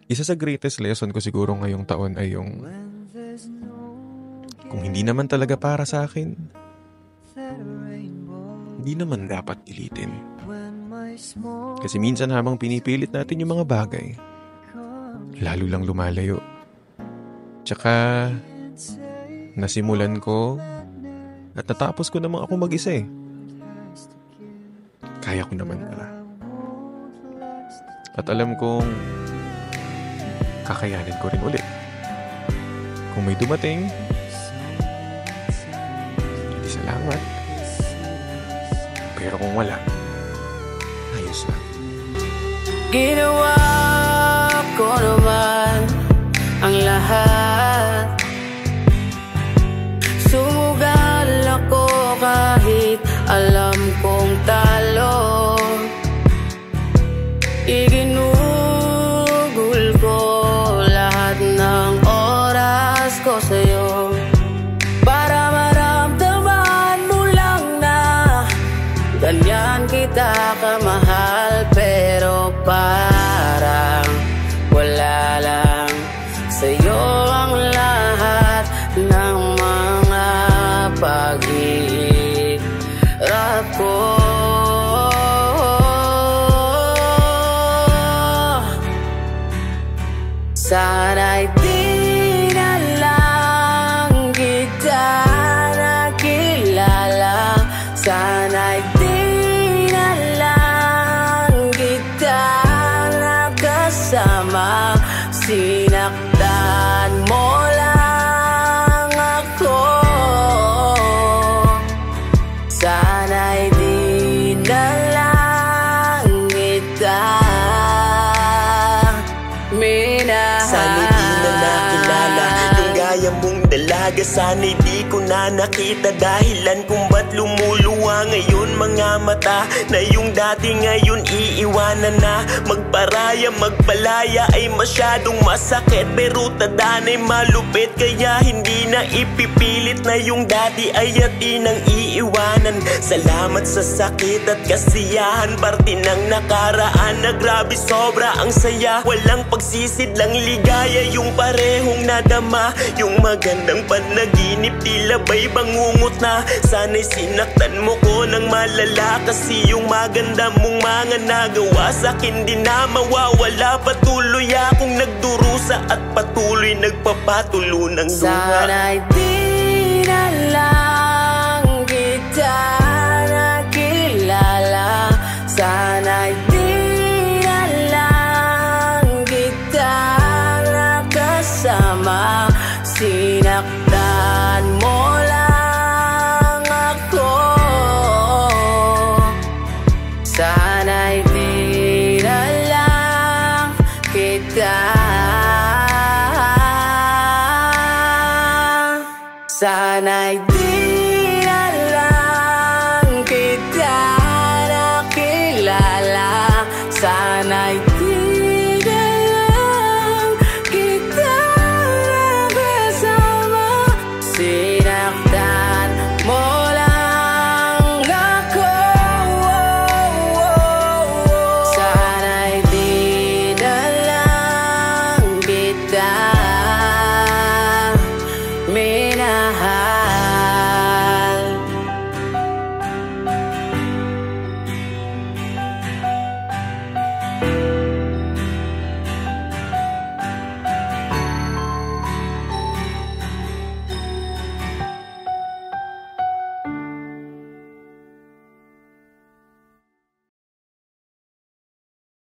Isa sa greatest lesson ko siguro ngayong taon ay yung kung hindi naman talaga para sa akin, hindi naman dapat pilitin. Kasi minsan habang pinipilit natin yung mga bagay, lalo lang lumalayo. Tsaka nasimulan ko at natapos ko namang ako mag-isa eh. Kaya ko naman pala. At alam kong kakayanin ko rin ulit. Kung may dumating, hindi salamat. Pero kung wala, ayos lang. Ginawa ko naman ang lahat. Sumugal ako kahit alam kong talo. Iginugol ko lahat ng oras ko sa'yo para maramdaman mo lang na ganyan kita kamahal. Pero parang wala lang sa'yo ang lahat ng mga paghihirap ko. Sana'y di na lang kita nakilala. Sana'y di na lang kita nakasama. Sinaktan mo lang ako. Sana'y di na lang kita minahal. Sana'y di na nakilala yung gaya mong dalaga. Sana'y di ko na nakita dahilan kung ba't lumuluwa ngayon mga mata. Na yung dati ngayon iiwanan na. Magparaya, magpalaya ay masyadong masakit. Pero tadana'y malupit kaya hindi na ipipilit na yung dati ay atin ang iiwanan. Salamat sa sakit at kasiyahan, parte ng nakaraan na grabe sobra ang saya. Walang pagsisidlang ligaya yung parehong nadama. Yung magandang panaginip tila ba'y bangungot na. Sana'y sinaktan mo ko ng malala. Kasi yung maganda mong mga nagawa sa'kin di na mawawala. Patuloy akong nagdurusa at patuloy nagpapatulo ng luha. Sana'y di na lang kita nakilala. Sana'y di na lang kita nakasama. Sinaktan mo lang ako. Sana'y di na lang kita. Sana'y di